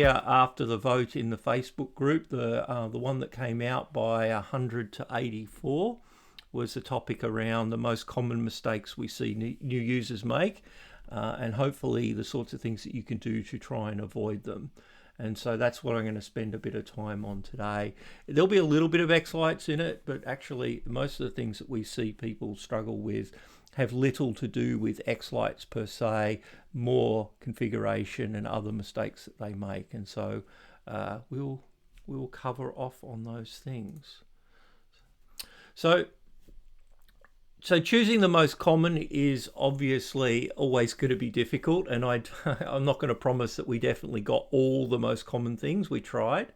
earlier after the vote in the Facebook group, the one that came out by 100 to 84 was a topic around the most common mistakes we see new users make, and hopefully the sorts of things that you can do to try and avoid them. And so that's what I'm going to spend a bit of time on today. There'll be a little bit of xLights in it, but actually most of the things that we see people struggle with have little to do with xLights per se, more configuration and other mistakes that they make. And so we'll cover off on those things. So choosing the most common is obviously always going to be difficult, and I'm not going to promise that we definitely got all the most common things. We tried.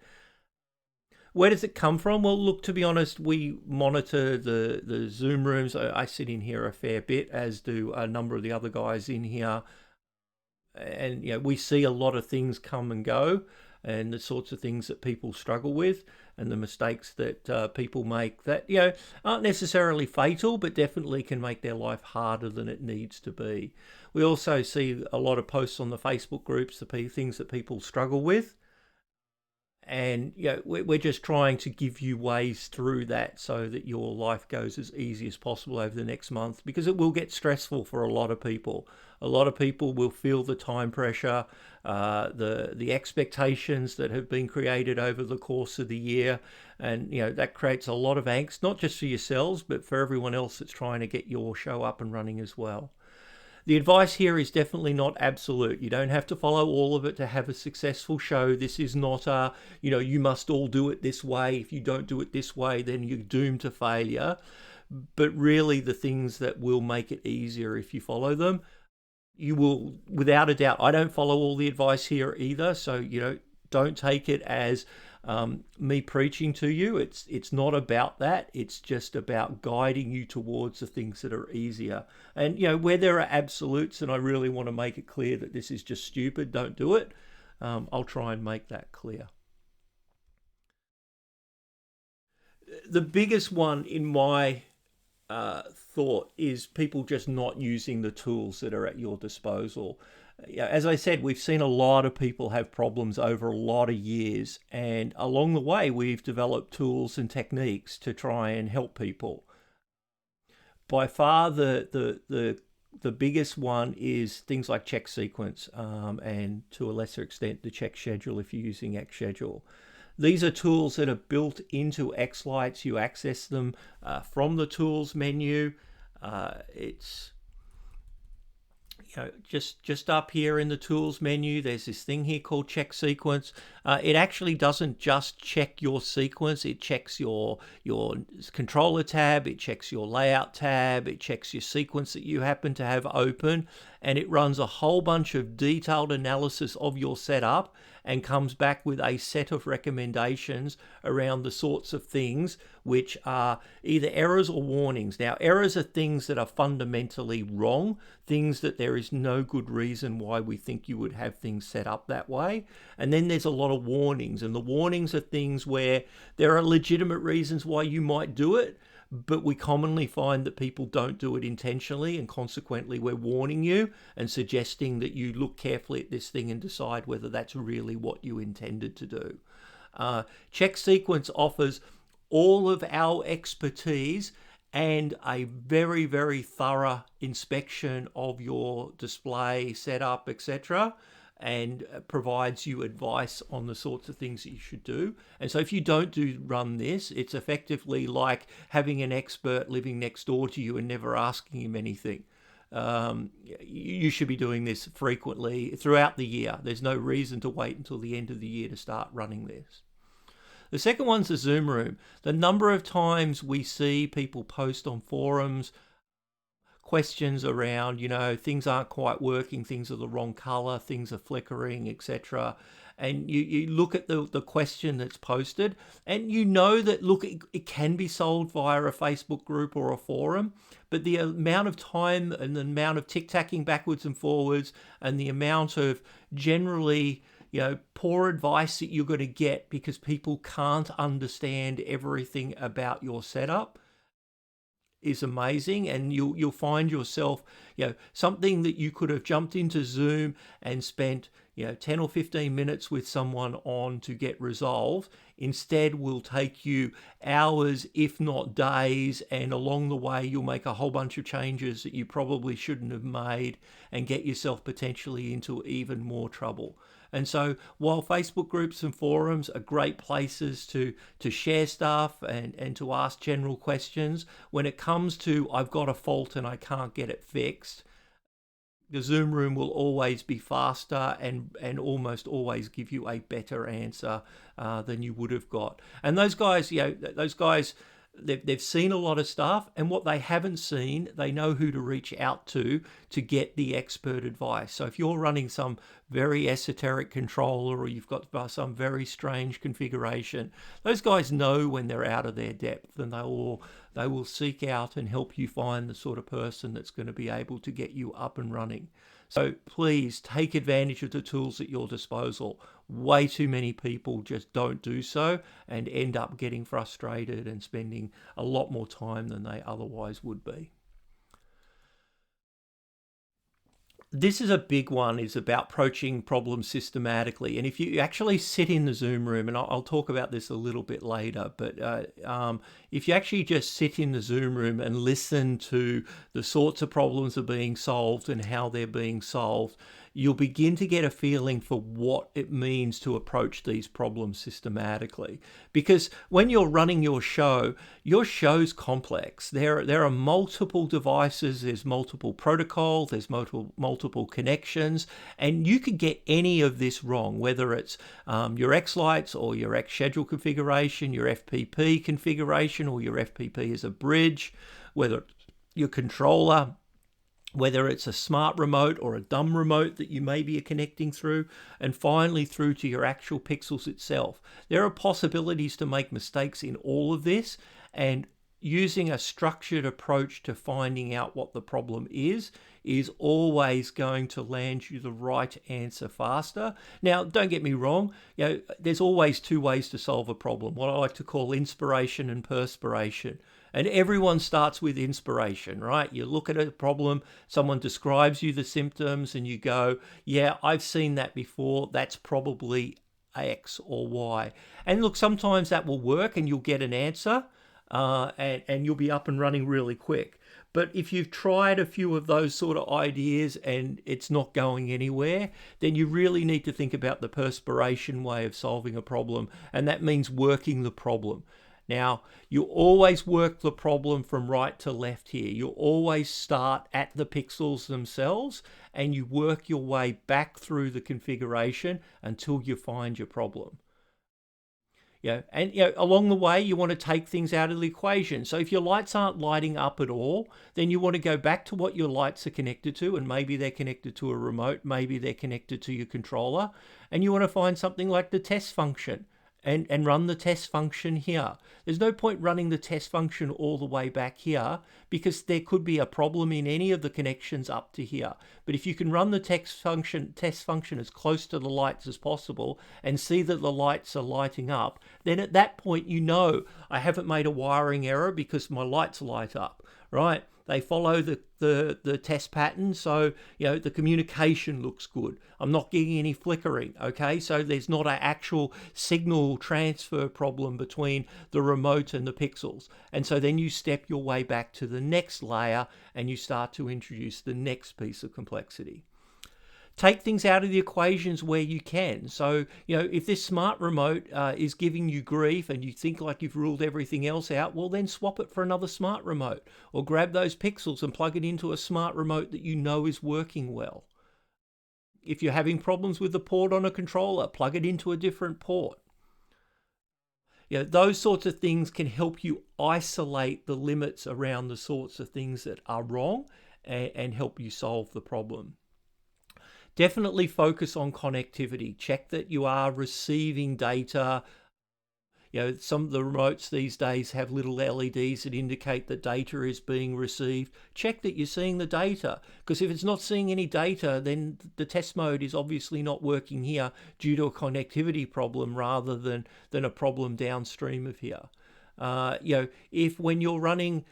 Where does it come from? Well, look, to be honest, we monitor the Zoom rooms. I sit in here a fair bit, as do a number of the other guys in here. And we see a lot of things come and go, and the sorts of things that people struggle with, and the mistakes that people make that aren't necessarily fatal, but definitely can make their life harder than it needs to be. We also see a lot of posts on the Facebook groups, the things that people struggle with. And we're just trying to give you ways through that so that your life goes as easy as possible over the next month, because it will get stressful for a lot of people. A lot of people will feel the time pressure, the expectations that have been created over the course of the year, and that creates a lot of angst, not just for yourselves, but for everyone else that's trying to get your show up and running as well. The advice here is definitely not absolute. You don't have to follow all of it to have a successful show. This is not you must all do it this way. If you don't do it this way, then you're doomed to failure. But really, the things that will make it easier if you follow them, you will, without a doubt. I don't follow all the advice here either, so don't take it as me preaching to you. It's not about that. It's just about guiding you towards the things that are easier. And where there are absolutes, and I really want to make it clear that this is just stupid, don't do it, I'll try and make that clear. The biggest one in my thought is people just not using the tools that are at your disposal. As I said, we've seen a lot of people have problems over a lot of years, and along the way we've developed tools and techniques to try and help people. By far the biggest one is things like check sequence, and to a lesser extent the check schedule if you're using xSchedule. These are tools that are built into xLights. You access them from the tools menu. It's just up here in the tools menu, there's this thing here called check sequence. It actually doesn't just check your sequence. It checks your controller tab, it checks your layout tab, it checks your sequence that you happen to have open, and it runs a whole bunch of detailed analysis of your setup and comes back with a set of recommendations around the sorts of things which are either errors or warnings. Now, errors are things that are fundamentally wrong, things that there is no good reason why we think you would have things set up that way. And then there's a lot of warnings, and the warnings are things where there are legitimate reasons why you might do it, but we commonly find that people don't do it intentionally, and consequently we're warning you and suggesting that you look carefully at this thing and decide whether that's really what you intended to do. Check sequence offers all of our expertise and a very, very thorough inspection of your display setup, etc., and provides you advice on the sorts of things that you should do. And so if you don't run this, it's effectively like having an expert living next door to you and never asking him anything. You should be doing this frequently throughout the year. There's no reason to wait until the end of the year to start running this. The second one's the Zoom room. The number of times we see people post on forums questions around, things aren't quite working, things are the wrong color, things are flickering, etc. And you look at the question that's posted, and that, look, it can be solved via a Facebook group or a forum, but the amount of time and the amount of tic-tacking backwards and forwards and the amount of generally poor advice that you're going to get because people can't understand everything about your setup, is amazing, and you'll find yourself, something that you could have jumped into Zoom and spent 10 or 15 minutes with someone on to get resolved, instead will take you hours if not days, and along the way you'll make a whole bunch of changes that you probably shouldn't have made and get yourself potentially into even more trouble. And so while Facebook groups and forums are great places to share stuff and to ask general questions, when it comes to I've got a fault and I can't get it fixed, the Zoom room will always be faster and almost always give you a better answer than you would have got. And those guys, they've seen a lot of stuff, and what they haven't seen, they know who to reach out to get the expert advice. So if you're running some very esoteric controller, or you've got some very strange configuration, those guys know when they're out of their depth, and they will seek out and help you find the sort of person that's going to be able to get you up and running. So please take advantage of the tools at your disposal. Way too many people just don't do so and end up getting frustrated and spending a lot more time than they otherwise would be. This is a big one, is about approaching problems systematically. And if you actually sit in the Zoom room, and I'll talk about this a little bit later, but if you actually just sit in the Zoom room and listen to the sorts of problems that are being solved and how they're being solved, you'll begin to get a feeling for what it means to approach these problems systematically. Because when you're running your show's complex. There are multiple devices, there's multiple protocols, there's multiple connections, and you could get any of this wrong, whether it's your xLights or your xSchedule configuration, your FPP configuration, or your FPP as a bridge, whether your controller, whether it's a smart remote or a dumb remote that you may be connecting through, and finally through to your actual pixels itself. There are possibilities to make mistakes in all of this, and using a structured approach to finding out what the problem is always going to land you the right answer faster. Now, don't get me wrong, there's always two ways to solve a problem, what I like to call inspiration and perspiration. And everyone starts with inspiration, right? You look at a problem, someone describes you the symptoms, and you go, yeah, I've seen that before, that's probably X or Y. And look, sometimes that will work and you'll get an answer, and you'll be up and running really quick. But if you've tried a few of those sort of ideas and it's not going anywhere, then you really need to think about the perspiration way of solving a problem, and that means working the problem. Now, you always work the problem from right to left here. You always start at the pixels themselves and you work your way back through the configuration until you find your problem. Along the way, you want to take things out of the equation. So if your lights aren't lighting up at all, then you want to go back to what your lights are connected to, and maybe they're connected to a remote, maybe they're connected to your controller, and you want to find something like the test function. And run the test function here. There's no point running the test function all the way back here, because there could be a problem in any of the connections up to here. But if you can run the test function as close to the lights as possible and see that the lights are lighting up, then at that point I haven't made a wiring error because my lights light up, right? They follow the test pattern, so the communication looks good. I'm not getting any flickering, okay? So there's not an actual signal transfer problem between the remote and the pixels. And so then you step your way back to the next layer and you start to introduce the next piece of complexity. Take things out of the equations where you can. So, if this smart remote is giving you grief and you think like you've ruled everything else out, well, then swap it for another smart remote, or grab those pixels and plug it into a smart remote that you know is working well. If you're having problems with the port on a controller, plug it into a different port. Those sorts of things can help you isolate the limits around the sorts of things that are wrong and help you solve the problem. Definitely focus on connectivity. Check that you are receiving data. Some of the remotes these days have little LEDs that indicate that data is being received. Check that you're seeing the data, because if it's not seeing any data, then the test mode is obviously not working here due to a connectivity problem rather than a problem downstream of here. If when you're running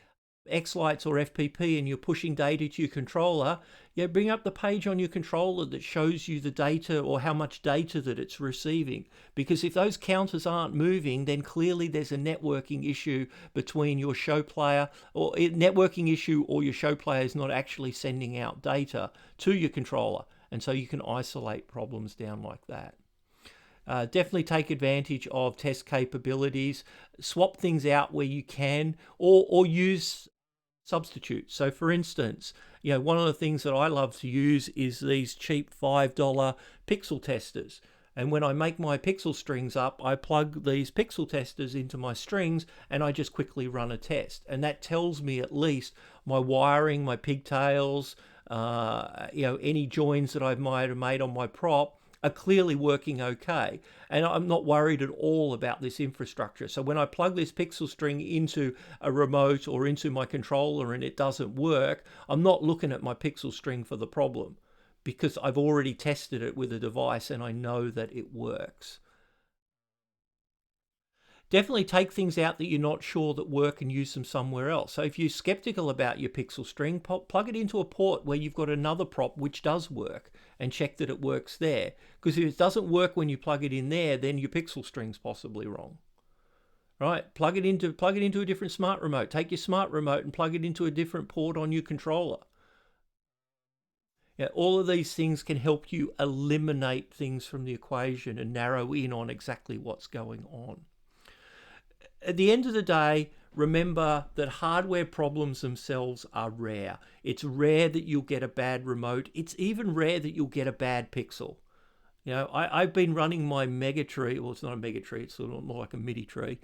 xLights or FPP and you're pushing data to your controller, bring up the page on your controller that shows you the data or how much data that it's receiving. Because if those counters aren't moving, then clearly there's a networking issue between your show player, or a networking issue, or your show player is not actually sending out data to your controller. And so you can isolate problems down like that. Definitely take advantage of test capabilities, swap things out where you can, or use substitutes. So for instance, one of the things that I love to use is these cheap $5 pixel testers. And when I make my pixel strings up, I plug these pixel testers into my strings and I just quickly run a test. And that tells me at least my wiring, my pigtails, any joins that I might have made on my prop are clearly working okay. And I'm not worried at all about this infrastructure. So when I plug this pixel string into a remote or into my controller and it doesn't work, I'm not looking at my pixel string for the problem, because I've already tested it with a device and I know that it works. Definitely take things out that you're not sure that work and use them somewhere else. So if you're skeptical about your pixel string, plug it into a port where you've got another prop which does work and check that it works there. Because if it doesn't work when you plug it in there, then your pixel string's possibly wrong. Right? Plug it into a different smart remote. Take your smart remote and plug it into a different port on your controller. All of these things can help you eliminate things from the equation and narrow in on exactly what's going on. At the end of the day, remember that hardware problems themselves are rare. It's rare that you'll get a bad remote. It's even rare that you'll get a bad pixel. I've been running my mega tree, well, it's not a mega tree, it's sort of more like a MIDI tree,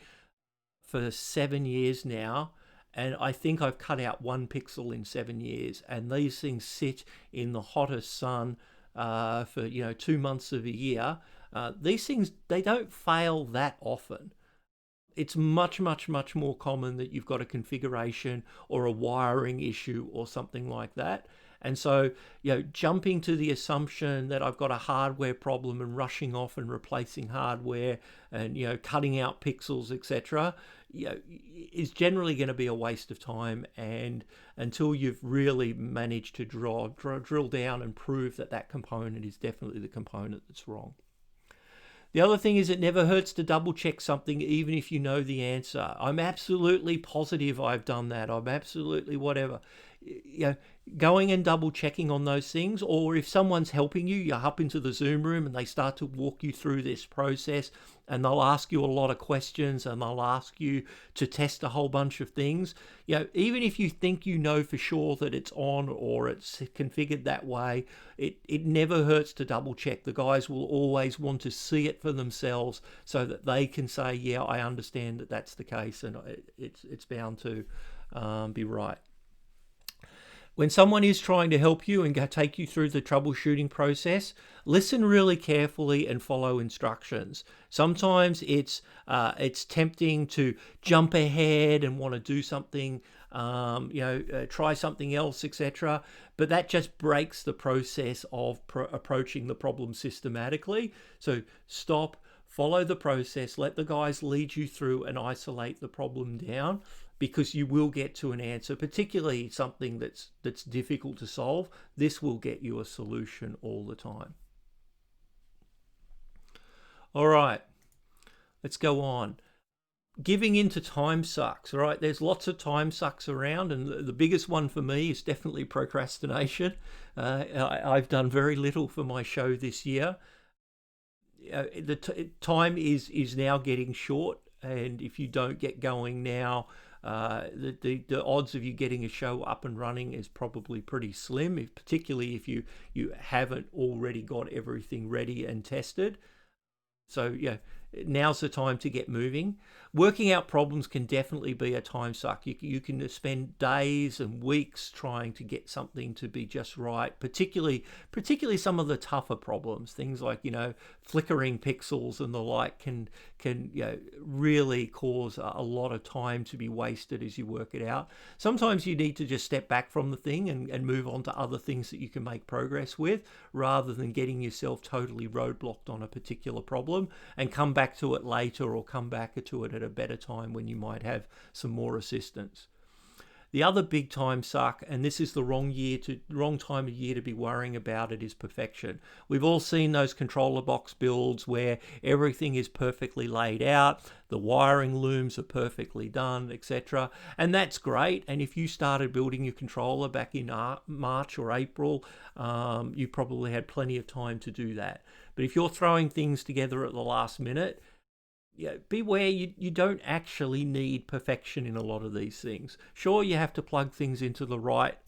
for 7 years now. And I think I've cut out one pixel in 7 years. And these things sit in the hottest sun for 2 months of a year. These things, they don't fail that often. It's much, much, much more common that you've got a configuration or a wiring issue or something like that. And so, jumping to the assumption that I've got a hardware problem and rushing off and replacing hardware and, cutting out pixels, etc., is generally going to be a waste of time. And until you've really managed to drill down and prove that that component is definitely the component that's wrong. The other thing is, it never hurts to double check something even if you know the answer. I'm absolutely positive I've done that. I'm absolutely whatever. Going and double checking on those things, or if someone's helping you, you're up into the Zoom room and they start to walk you through this process and they'll ask you a lot of questions and they'll ask you to test a whole bunch of things. Even if you think you know for sure that it's on or it's configured that way, it never hurts to double check. The guys will always want to see it for themselves so that they can say, yeah, I understand that that's the case, and it's bound to be right. When someone is trying to help you and take you through the troubleshooting process, listen really carefully and follow instructions. Sometimes it's tempting to jump ahead and want to do something, try something else, etc. But that just breaks the process of approaching the problem systematically. So stop, follow the process, let the guys lead you through and isolate the problem down, because you will get to an answer, particularly something that's difficult to solve. This will get you a solution all the time. All right, let's go on. Giving into time sucks, right? There's lots of time sucks around, and the biggest one for me is definitely procrastination. I've done very little for my show this year. The time is now getting short, and if you don't get going now, the odds of you getting a show up and running is probably pretty slim, particularly if you haven't already got everything ready and tested. So now's the time to get moving. Working out problems can definitely be a time suck. You can spend days and weeks trying to get something to be just right, particularly some of the tougher problems. Things like, flickering pixels and the like can really cause a lot of time to be wasted as you work it out. Sometimes you need to just step back from the thing and move on to other things that you can make progress with, rather than getting yourself totally roadblocked on a particular problem and come back to it later, or come back to it at a better time when you might have some more assistance. The other big time suck, and this is the wrong time of year to be worrying about it, is perfection. We've all seen those controller box builds where everything is perfectly laid out, the wiring looms are perfectly done, etc. And that's great. And if you started building your controller back in March or April, you probably had plenty of time to do that. But if you're throwing things together at the last minute, yeah, beware, you don't actually need perfection in a lot of these things. Sure, you have to plug things into the right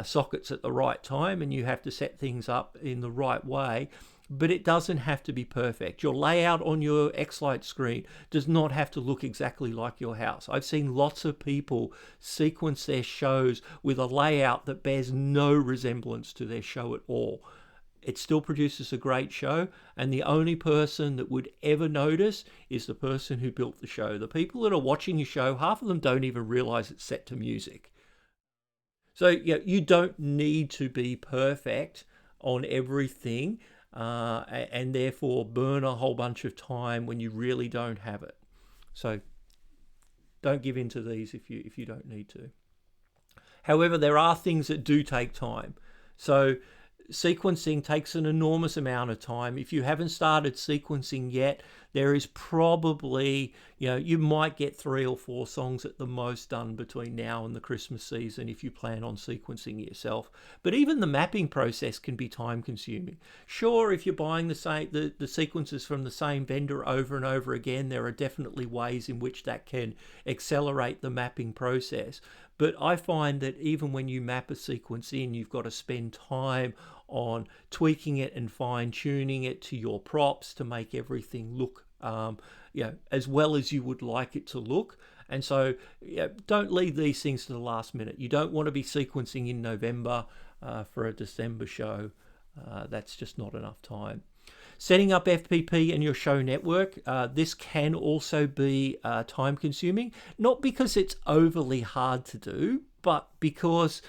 sockets at the right time, and you have to set things up in the right way, but it doesn't have to be perfect. Your layout on your xLights screen does not have to look exactly like your house. I've seen lots of people sequence their shows with a layout that bears no resemblance to their show at all. It still produces a great show, and the only person that would ever notice is the person who built the show. The people that are watching your show, half of them don't even realize it's set to music. So yeah, you don't need to be perfect on everything, and therefore burn a whole bunch of time when you really don't have it. So don't give in to these if you don't need to. However, there are things that do take time. So sequencing takes an enormous amount of time. If you haven't started sequencing yet, there is probably, you might get 3 or 4 songs at the most done between now and the Christmas season if you plan on sequencing it yourself. But even the mapping process can be time consuming. Sure, if you're buying the sequences from the same vendor over and over again, there are definitely ways in which that can accelerate the mapping process. But I find that even when you map a sequence in, you've got to spend time on tweaking it and fine-tuning it to your props to make everything look as well as you would like it to look. And so don't leave these things to the last minute. You don't want to be sequencing in November for a December show. That's just not enough time. Setting up FPP in your show network, this can also be time consuming, not because it's overly hard to do, but because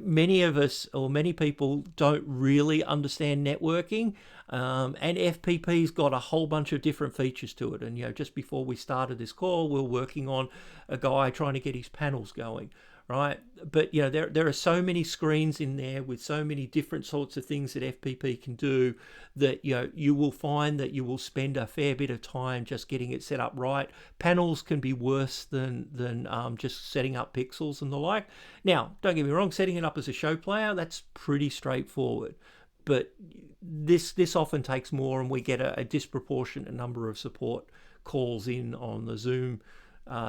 many of us or many people don't really understand networking, and FPP's got a whole bunch of different features to it. And just before we started this call, we were working on a guy trying to get his panels going, right? But there are so many screens in there with so many different sorts of things that FPP can do that you will find that you will spend a fair bit of time just getting it set up right. Panels can be worse than just setting up pixels and the like. Now, don't get me wrong, setting it up as a show player, that's pretty straightforward. But this often takes more, and we get a disproportionate number of support calls in on the Zoom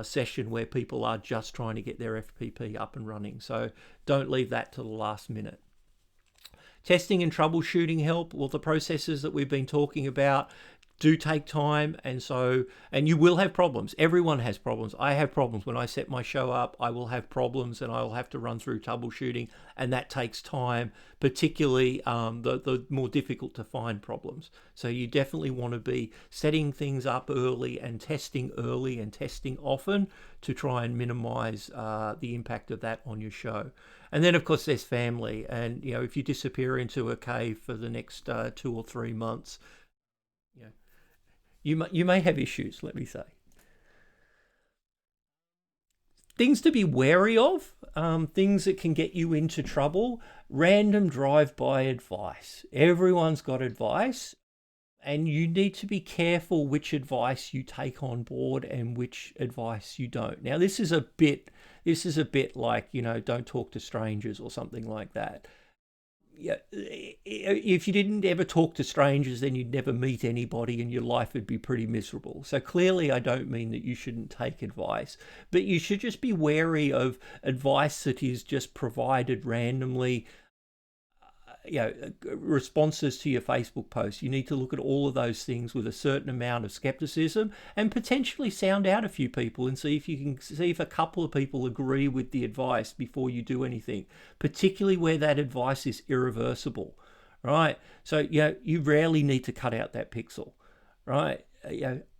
session where people are just trying to get their FPP up and running. So don't leave that to the last minute. Testing and troubleshooting help. Well, the processes that we've been talking about do take time, and you will have problems. Everyone has problems. I have problems when I set my show up. I will have problems, and I will have to run through troubleshooting, and that takes time, particularly the more difficult to find problems. So you definitely want to be setting things up early and testing often to try and minimize the impact of that on your show. And then, of course, there's family, and if you disappear into a cave for the next 2 or 3 months, you may have issues, let me say. Things to be wary of, things that can get you into trouble. Random drive-by advice. Everyone's got advice, and you need to be careful which advice you take on board and which advice you don't. Now, this is a bit like, don't talk to strangers or something like that. Yeah, if you didn't ever talk to strangers, then you'd never meet anybody and your life would be pretty miserable. So clearly I don't mean that you shouldn't take advice, but you should just be wary of advice that is just provided randomly. Responses to your Facebook posts. You need to look at all of those things with a certain amount of skepticism and potentially sound out a few people and see if a couple of people agree with the advice before you do anything, particularly where that advice is irreversible, right? So, you rarely need to cut out that pixel, right?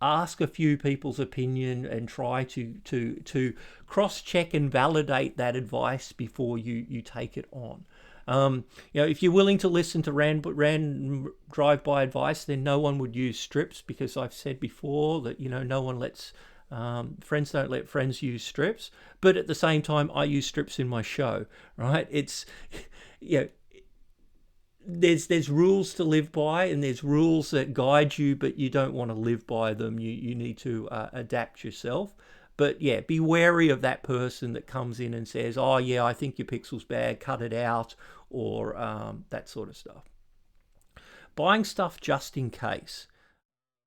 Ask a few people's opinion and try to cross-check and validate that advice before you take it on. If you're willing to listen to random drive-by advice, then no one would use strips, because I've said before that no one lets Friends don't let friends use strips, but at the same time, I use strips in my show, right? It's, you know, there's rules to live by, and there's rules that guide you, but you don't want to live by them. You need to adapt yourself. But yeah, be wary of that person that comes in and says, "Oh yeah, I think your pixel's bad. Cut it out," or that sort of stuff. Buying stuff just in case.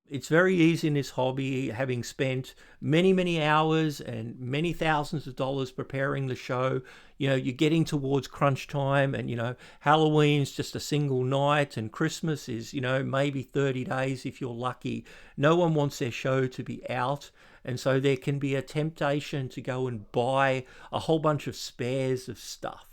It's very easy in this hobby, having spent many, many hours and many thousands of dollars preparing the show. You're getting towards crunch time, and, Halloween's just a single night, and Christmas is, maybe 30 days if you're lucky. No one wants their show to be out. And so there can be a temptation to go and buy a whole bunch of spares of stuff.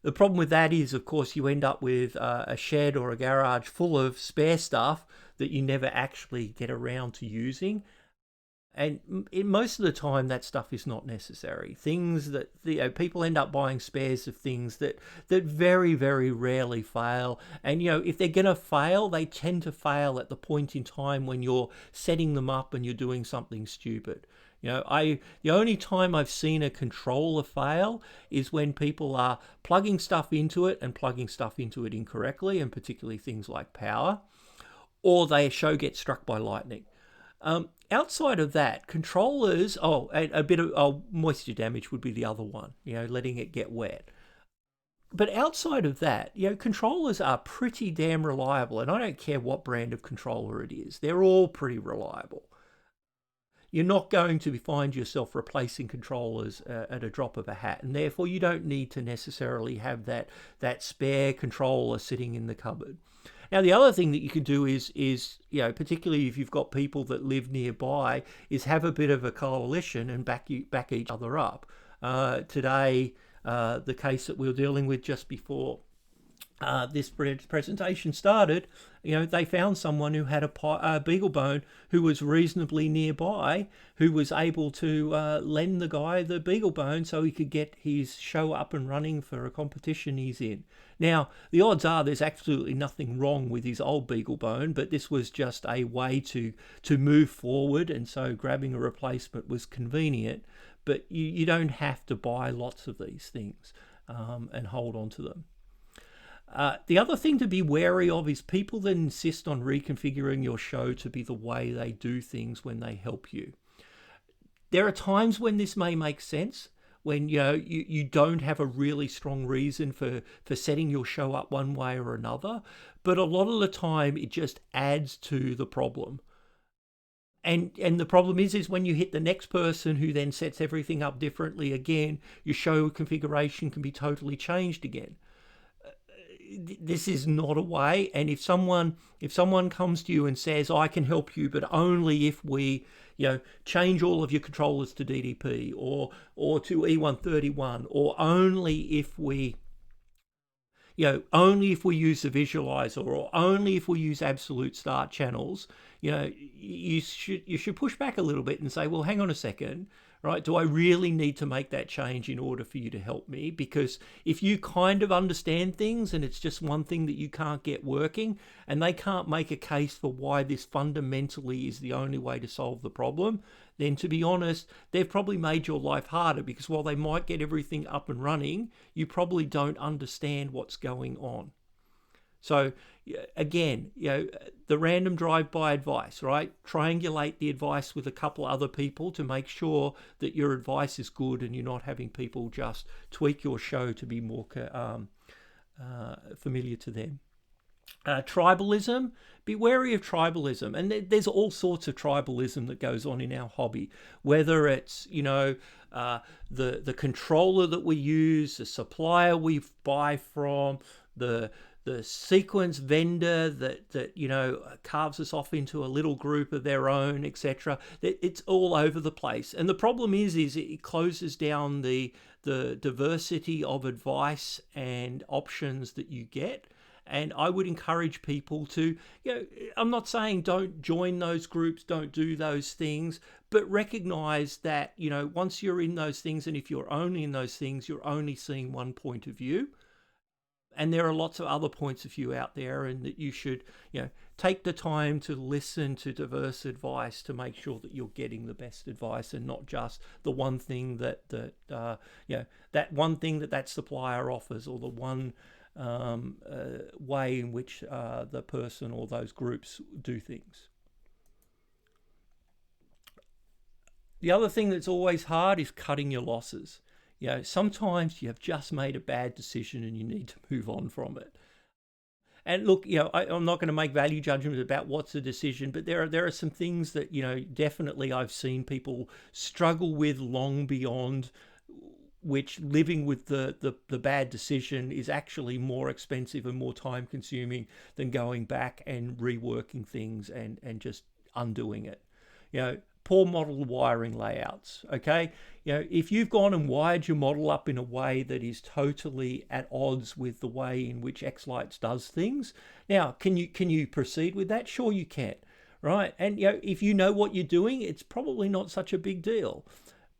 The problem with that is, of course, you end up with a shed or a garage full of spare stuff that you never actually get around to using. And most of the time, that stuff is not necessary. Things that people end up buying spares of things that very, very rarely fail. And if they're gonna fail, they tend to fail at the point in time when you're setting them up and you're doing something stupid. The only time I've seen a controller fail is when people are plugging stuff into it and plugging stuff into it incorrectly, and particularly things like power, or their show gets struck by lightning. Outside of that, controllers, a bit of moisture damage would be the other one, letting it get wet. But outside of that, controllers are pretty damn reliable, and I don't care what brand of controller it is, they're all pretty reliable. You're not going to find yourself replacing controllers at a drop of a hat, and therefore you don't need to necessarily have that spare controller sitting in the cupboard. Now, the other thing that you can do is particularly if you've got people that live nearby, is have a bit of a coalition and back each other up. Today, the case that we were dealing with just before this presentation started, they found someone who had a beagle bone who was reasonably nearby, who was able to lend the guy the beagle bone so he could get his show up and running for a competition he's in. Now, the odds are there's absolutely nothing wrong with his old beagle bone, but this was just a way to move forward, and so grabbing a replacement was convenient. But you don't have to buy lots of these things and hold on to them. The other thing to be wary of is people that insist on reconfiguring your show to be the way they do things when they help you. There are times when this may make sense, when you don't have a really strong reason for setting your show up one way or another, but a lot of the time it just adds to the problem. And the problem is when you hit the next person who then sets everything up differently again, your show configuration can be totally changed again. This is not a way. And if someone comes to you and says, I can help you, but only if we change all of your controllers to DDP or to E131, or only if we use the visualizer, or only if we use absolute start channels, you should push back a little bit and say, well, hang on a second, right? Do I really need to make that change in order for you to help me? Because if you kind of understand things and it's just one thing that you can't get working, and they can't make a case for why this fundamentally is the only way to solve the problem, then to be honest, they've probably made your life harder, because while they might get everything up and running, you probably don't understand what's going on. So again, the random drive-by advice, right? Triangulate the advice with a couple other people to make sure that your advice is good and you're not having people just tweak your show to be more familiar to them. Tribalism, be wary of tribalism, and there's all sorts of tribalism that goes on in our hobby, whether it's the controller that we use, the supplier we buy from, the sequence vendor that carves us off into a little group of their own, etc. It's all over the place, and the problem is it closes down the diversity of advice and options that you get. And I would encourage people to, I'm not saying don't join those groups, don't do those things, but recognize that, once you're in those things, and if you're only in those things, you're only seeing one point of view. And there are lots of other points of view out there, and that you should, take the time to listen to diverse advice to make sure that you're getting the best advice, and not just the one thing that one thing that supplier offers, or the one way in which the person or those groups do things. The other thing that's always hard is cutting your losses. Sometimes you have just made a bad decision and you need to move on from it. And look, I'm not going to make value judgments about what's a decision, but there are some things that, definitely I've seen people struggle with long beyond, which living with the bad decision is actually more expensive and more time consuming than going back and reworking things and just undoing it. Poor model wiring layouts. Okay, if you've gone and wired your model up in a way that is totally at odds with the way in which xLights does things, now can you proceed with that? Sure, you can, right? And if you know what you're doing, it's probably not such a big deal.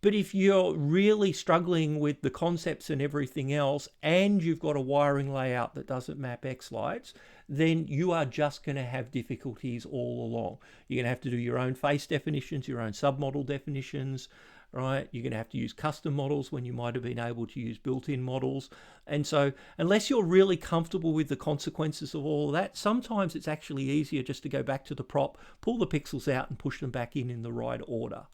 But if you're really struggling with the concepts and everything else, and you've got a wiring layout that doesn't map xLights, then you are just going to have difficulties all along. You're going to have to do your own face definitions, your own submodel definitions, right? You're going to have to use custom models when you might have been able to use built-in models. And so unless you're really comfortable with the consequences of all of that, sometimes it's actually easier just to go back to the prop, pull the pixels out and push them back in the right order.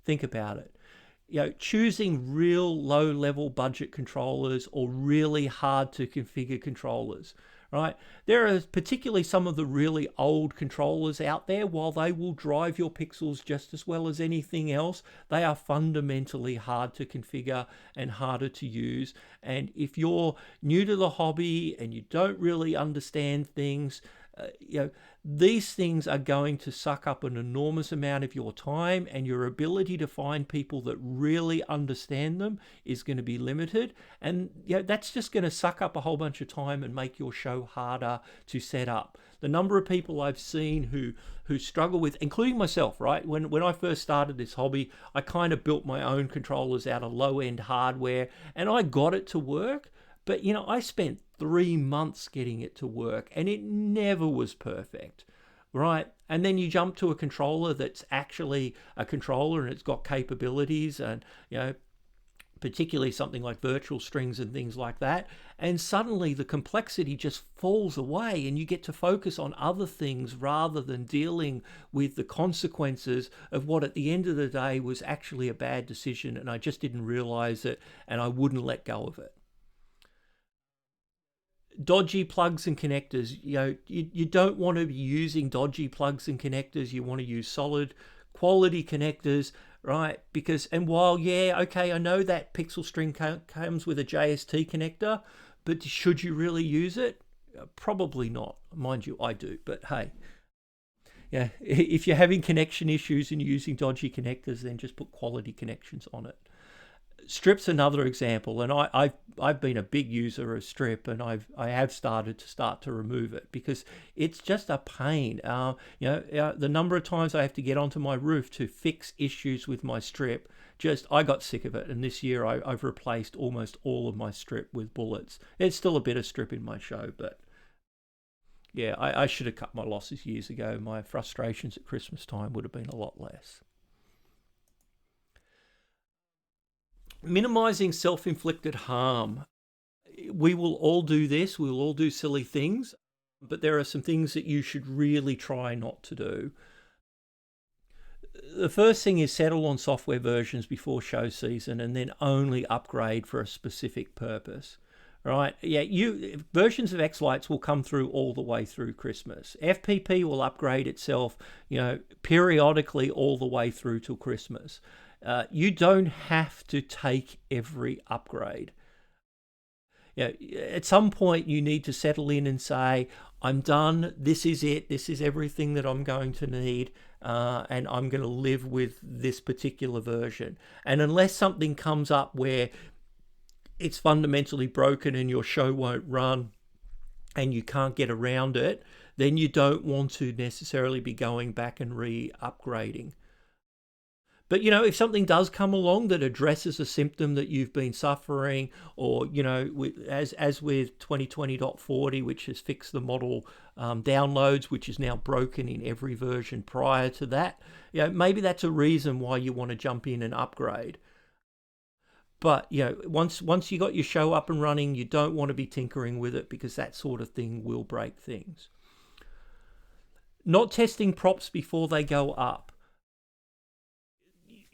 Think about it. Choosing real low-level budget controllers or really hard to configure controllers, right? There are particularly some of the really old controllers out there. While they will drive your pixels just as well as anything else, they are fundamentally hard to configure and harder to use. And if you're new to the hobby and you don't really understand things, these things are going to suck up an enormous amount of your time, and your ability to find people that really understand them is going to be limited. And that's just going to suck up a whole bunch of time and make your show harder to set up. The number of people I've seen who struggle with, including myself, right? When I first started this hobby, I kind of built my own controllers out of low-end hardware, and I got it to work. But I spent 3 months getting it to work, and it never was perfect, right? And then you jump to a controller that's actually a controller and it's got capabilities, and particularly something like virtual strings and things like that, and suddenly the complexity just falls away, and you get to focus on other things rather than dealing with the consequences of what at the end of the day was actually a bad decision, and I just didn't realize it, and I wouldn't let go of it. Dodgy plugs and connectors. You don't want to be using dodgy plugs and connectors. You want to use solid quality connectors, right? And while, I know that pixel string comes with a JST connector, but should you really use it? Probably not. Mind you, I do, but hey. If you're having connection issues and you're using dodgy connectors, then just put quality connections on it. Strip's another example, and I've been a big user of strip, and I have started to remove it because it's just a pain. The number of times I have to get onto my roof to fix issues with my strip, I got sick of it, and this year I've replaced almost all of my strip with bullets. There's still a bit of strip in my show, but I should have cut my losses years ago. My frustrations at Christmas time would have been a lot less. Minimizing self-inflicted harm. We will all do this. We will all do silly things, but there are some things that you should really try not to do. The first thing is settle on software versions before show season, and then only upgrade for a specific purpose. Right? Versions of xLights will come through all the way through Christmas. FPP will upgrade itself, periodically all the way through till Christmas. You don't have to take every upgrade. At some point you need to settle in and say, I'm done. This is it. This is everything that I'm going to need, and I'm going to live with this particular version. And unless something comes up where it's fundamentally broken and your show won't run and you can't get around it, then you don't want to necessarily be going back and re-upgrading. But if something does come along that addresses a symptom that you've been suffering, or as with 2020.40, which has fixed the model downloads, which is now broken in every version prior to that, maybe that's a reason why you want to jump in and upgrade. But once you got your show up and running, you don't want to be tinkering with it, because that sort of thing will break things. Not testing props before they go up.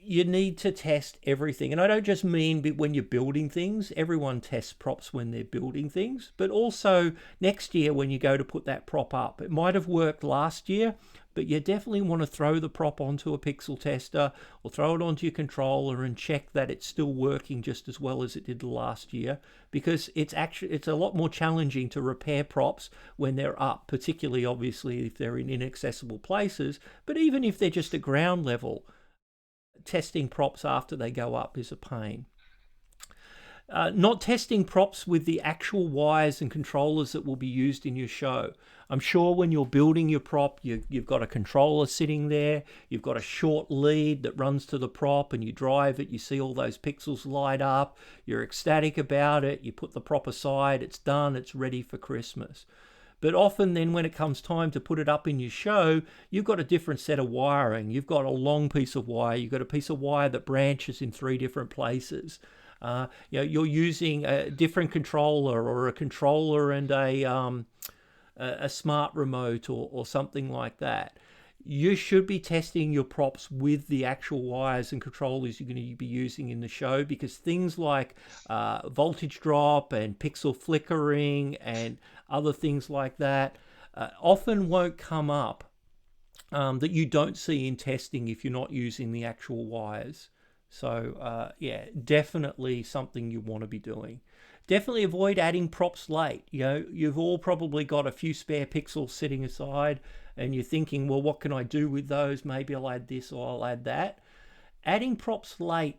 You need to test everything. And I don't just mean when you're building things. Everyone tests props when they're building things. But also next year when you go to put that prop up. It might have worked last year, but you definitely want to throw the prop onto a pixel tester or throw it onto your controller and check that it's still working just as well as it did last year, because it's a lot more challenging to repair props when they're up, particularly obviously if they're in inaccessible places. But even if they're just at ground level, testing props after they go up is a pain. Not testing props with the actual wires and controllers that will be used in your show. I'm sure when you're building your prop, you've got a controller sitting there, you've got a short lead that runs to the prop, and you drive it, you see all those pixels light up, you're ecstatic about it, you put the prop aside, it's done, it's ready for Christmas. But often then when it comes time to put it up in your show, you've got a different set of wiring. You've got a long piece of wire. You've got a piece of wire that branches in 3 different places. You're using a different controller, or a controller and a smart remote, or something like that. You should be testing your props with the actual wires and controllers you're going to be using in the show, because things like voltage drop and pixel flickering and other things like that often won't come up, that you don't see in testing if you're not using the actual wires. So definitely something you want to be doing. Definitely avoid adding props late. You've all probably got a few spare pixels sitting aside, and you're thinking, well, what can I do with those? Maybe I'll add this or I'll add that. Adding props late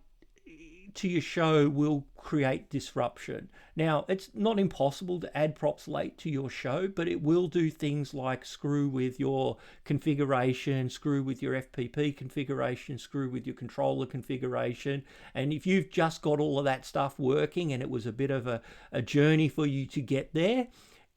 to your show will create disruption. Now, it's not impossible to add props late to your show, but it will do things like screw with your configuration, screw with your FPP configuration, screw with your controller configuration. And if you've just got all of that stuff working and it was a bit of a journey for you to get there,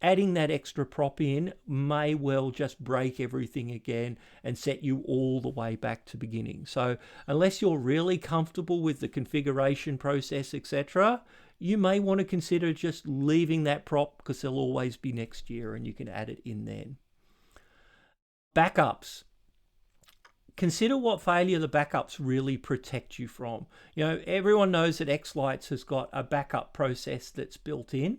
adding that extra prop in may well just break everything again and set you all the way back to beginning. So unless you're really comfortable with the configuration process, etc., you may want to consider just leaving that prop, because they'll always be next year and you can add it in then. Backups. Consider what failure the backups really protect you from. Everyone knows that xLights has got a backup process that's built in.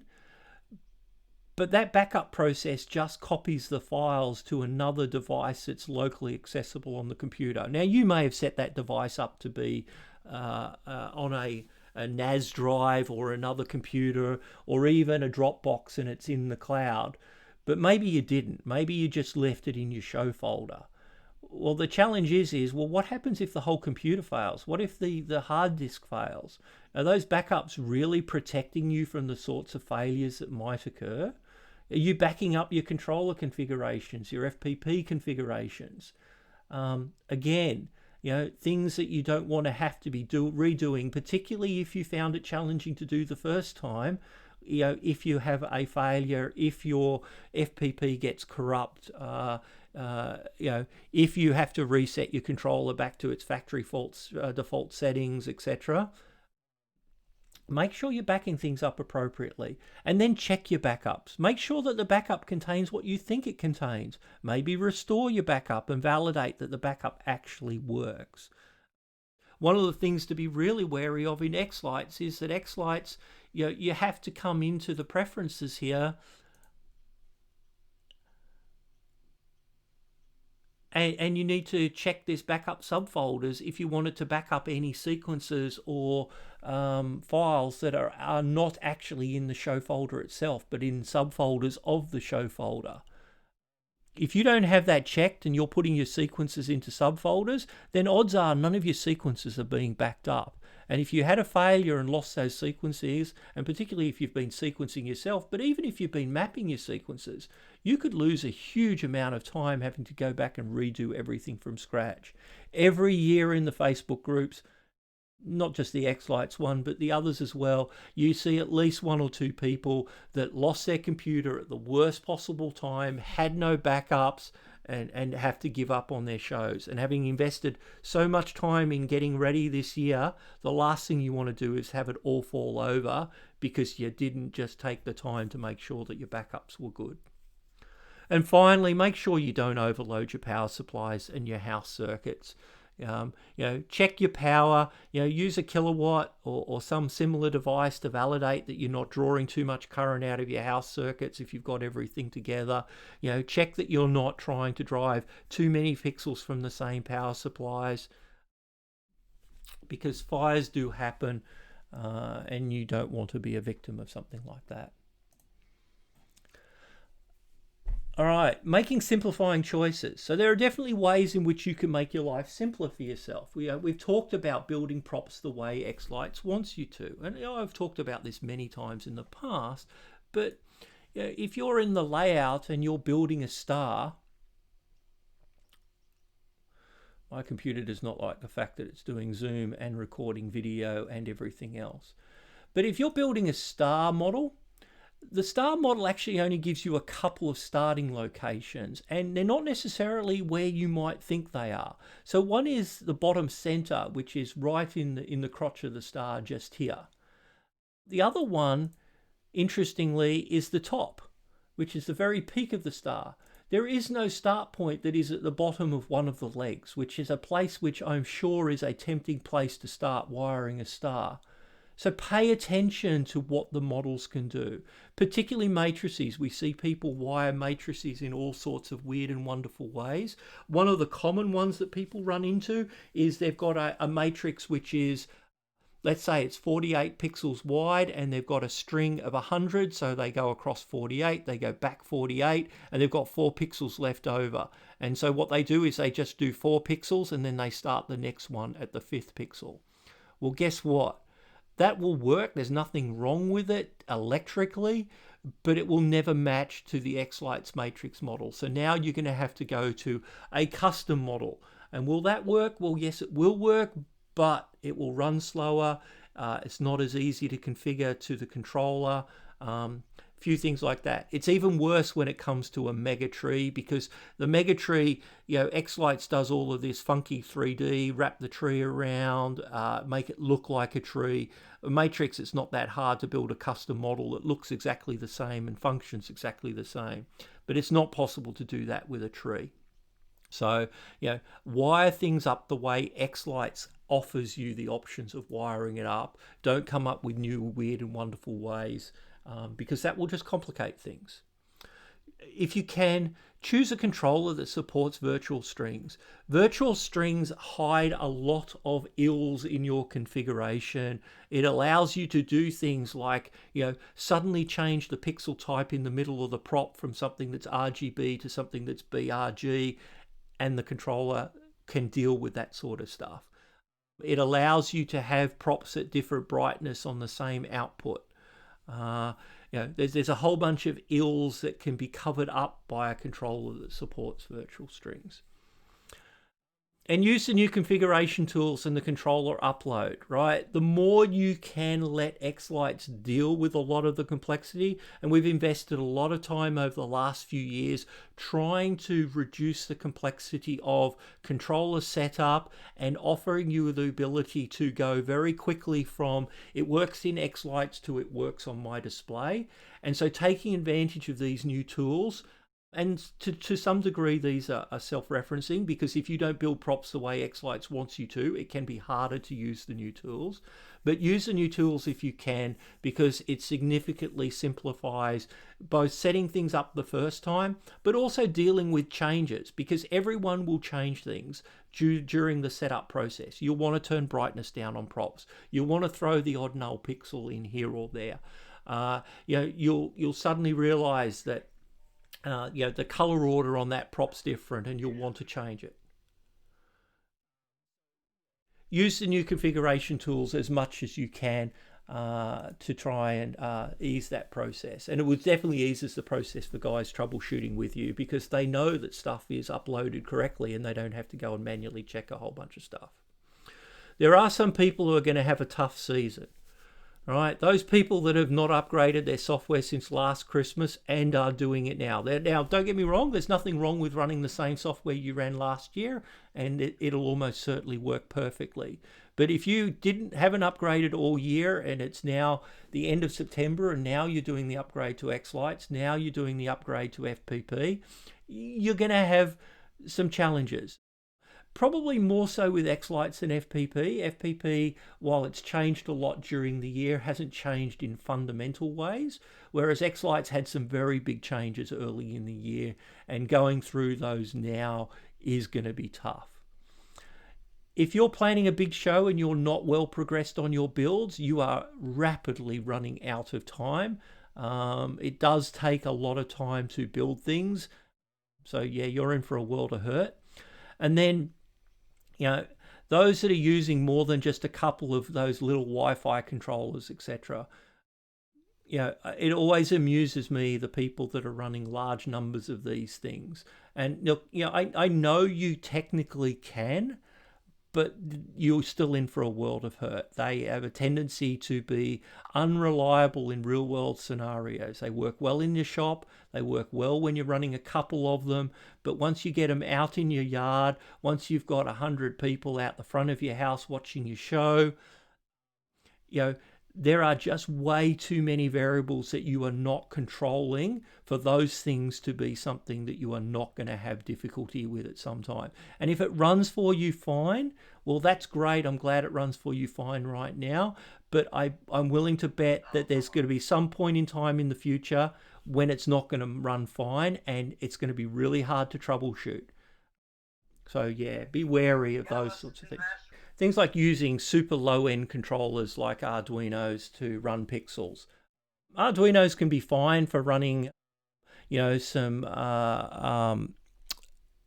But that backup process just copies the files to another device that's locally accessible on the computer. Now, you may have set that device up to be on a NAS drive or another computer, or even a Dropbox and it's in the cloud. But maybe you didn't. Maybe you just left it in your show folder. Well, the challenge is what happens if the whole computer fails? What if the hard disk fails? Are those backups really protecting you from the sorts of failures that might occur? Are you backing up your controller configurations, your FPP configurations? Again, things that you don't want to have to be redoing, particularly if you found it challenging to do the first time. If you have a failure, if your FPP gets corrupt, if you have to reset your controller back to its factory default settings, etc. Make sure you're backing things up appropriately, and then check your backups. Make sure that the backup contains what you think it contains. Maybe restore your backup and validate that the backup actually works. One of the things to be really wary of in xLights is that xLights, you have to come into the preferences here and you need to check this backup subfolders if you want it to back up any sequences or files that are not actually in the show folder itself, but in subfolders of the show folder. If you don't have that checked and you're putting your sequences into subfolders, then odds are none of your sequences are being backed up. And if you had a failure and lost those sequences, and particularly if you've been sequencing yourself, but even if you've been mapping your sequences, you could lose a huge amount of time having to go back and redo everything from scratch. Every year in the Facebook groups, not just the xLights one, but the others as well, you see at least one or two people that lost their computer at the worst possible time, had no backups, and have to give up on their shows. And having invested so much time in getting ready this year, the last thing you want to do is have it all fall over because you didn't just take the time to make sure that your backups were good. And finally, make sure you don't overload your power supplies and your house circuits. Check your power, use a kilowatt or some similar device to validate that you're not drawing too much current out of your house circuits if you've got everything together. Check that you're not trying to drive too many pixels from the same power supplies, because fires do happen, and you don't want to be a victim of something like that. All right, making simplifying choices. So there are definitely ways in which you can make your life simpler for yourself. We've talked about building props the way xLights wants you to. And I've talked about this many times in the past, but if you're in the layout and you're building a star, my computer does not like the fact that it's doing zoom and recording video and everything else. But if you're building a star model, the star model actually only gives you a couple of starting locations, and they're not necessarily where you might think they are. So one is the bottom center, which is right in the crotch of the star just here. The other one, interestingly, is the top, which is the very peak of the star. There is no start point that is at the bottom of one of the legs, which is a place which I'm sure is a tempting place to start wiring a star. So pay attention to what the models can do, particularly matrices. We see people wire matrices in all sorts of weird and wonderful ways. One of the common ones that people run into is they've got a matrix which is, let's say it's 48 pixels wide, and they've got a string of 100, so they go across 48, they go back 48, and they've got 4 pixels left over. And so what they do is they just do 4 pixels, and then they start the next one at the 5th pixel. Well, guess what? That will work. There's nothing wrong with it electrically, but it will never match to the xLights matrix model. So now you're going to have to go to a custom model. And will that work? Well, yes, it will work, but it will run slower. It's not as easy to configure to the controller. Few things like that. It's even worse when it comes to a mega tree, because the mega tree, xLights does all of this funky 3D, wrap the tree around, make it look like a tree. A matrix, it's not that hard to build a custom model that looks exactly the same and functions exactly the same, but it's not possible to do that with a tree. So, wire things up the way xLights offers you the options of wiring it up. Don't come up with new, weird and wonderful ways, because that will just complicate things. If you can, choose a controller that supports virtual strings. Virtual strings hide a lot of ills in your configuration. It allows you to do things like, suddenly change the pixel type in the middle of the prop from something that's RGB to something that's BRG, and the controller can deal with that sort of stuff. It allows you to have props at different brightness on the same output. There's a whole bunch of ills that can be covered up by a controller that supports virtual strings. And use the new configuration tools and the controller upload, right? The more you can let xLights deal with a lot of the complexity, and we've invested a lot of time over the last few years trying to reduce the complexity of controller setup and offering you the ability to go very quickly from it works in xLights to it works on my display. And so taking advantage of these new tools, and to some degree, these are self-referencing, because if you don't build props the way xLights wants you to, it can be harder to use the new tools. But use the new tools if you can, because it significantly simplifies both setting things up the first time, but also dealing with changes, because everyone will change things during the setup process. You'll want to turn brightness down on props. You'll want to throw the odd null pixel in here or there. You'll suddenly realize that the color order on that prop's different, and you'll want to change it. use the new configuration tools as much as you can to try and ease that process. And it would definitely eases the process for guys troubleshooting with you, because they know that stuff is uploaded correctly and they don't have to go and manually check a whole bunch of stuff. There are some people who are going to have a tough season. Right, those people that have not upgraded their software since last Christmas and are doing it now. Now, don't get me wrong, there's nothing wrong with running the same software you ran last year, and it'll almost certainly work perfectly. But if you haven't upgraded all year, and it's now the end of September, and now you're doing the upgrade to xLights, now you're doing the upgrade to FPP, you're going to have some challenges. Probably more so with xLights than FPP. FPP, while it's changed a lot during the year, hasn't changed in fundamental ways, whereas xLights had some very big changes early in the year, and going through those now is going to be tough. If you're planning a big show and you're not well progressed on your builds, you are rapidly running out of time. It does take a lot of time to build things. So yeah, you're in for a world of hurt. And then, those that are using more than just a couple of those little Wi-Fi controllers, etc. It always amuses me, the people that are running large numbers of these things. And look, I know you technically can, but you're still in for a world of hurt. They have a tendency to be unreliable in real world scenarios. They work well in your shop, they work well when you're running a couple of them, but once you get them out in your yard, once you've got 100 people out the front of your house watching your show, there are just way too many variables that you are not controlling for those things to be something that you are not going to have difficulty with at some time. And if it runs for you fine, well, that's great. I'm glad it runs for you fine right now. But I'm willing to bet that there's going to be some point in time in the future when it's not going to run fine, and it's going to be really hard to troubleshoot. So yeah, be wary of those sorts of things. Things like using super low-end controllers like Arduinos to run pixels. Arduinos can be fine for running, some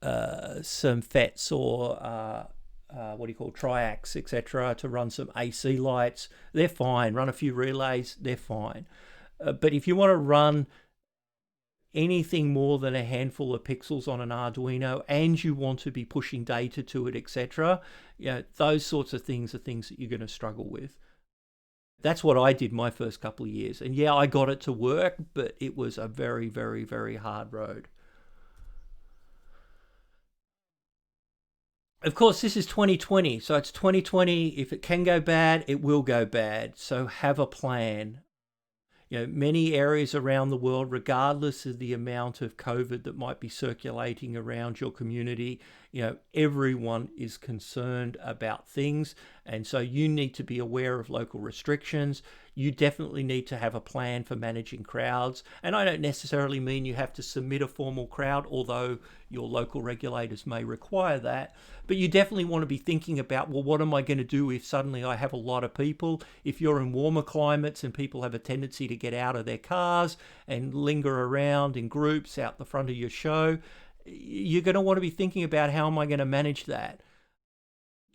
FETs or triacs, etc., to run some AC lights. They're fine. Run a few relays. They're fine. But if you want to run anything more than a handful of pixels on an Arduino, and you want to be pushing data to it, etc., those sorts of things are things that you're going to struggle with. That's what I did my first couple of years. And yeah, I got it to work, but it was a very, very, very hard road. Of course, this is 2020, so it's 2020. If it can go bad, it will go bad. So have a plan. Many areas around the world, regardless of the amount of COVID that might be circulating around your community, everyone is concerned about things. And so you need to be aware of local restrictions. You definitely need to have a plan for managing crowds. And I don't necessarily mean you have to submit a formal crowd, although your local regulators may require that. But you definitely want to be thinking about, well, what am I going to do if suddenly I have a lot of people? If you're in warmer climates and people have a tendency to get out of their cars and linger around in groups out the front of your show, you're going to want to be thinking about, how am I going to manage that?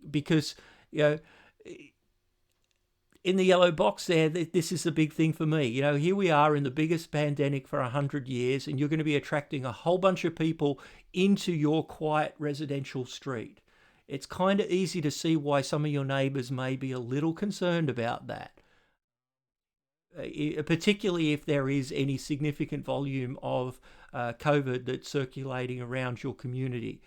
Because, in the yellow box there, this is the big thing for me. Here we are in the biggest pandemic for 100 years, and you're going to be attracting a whole bunch of people into your quiet residential street. It's kind of easy to see why some of your neighbors may be a little concerned about that. Particularly if there is any significant volume of COVID that's circulating around your community.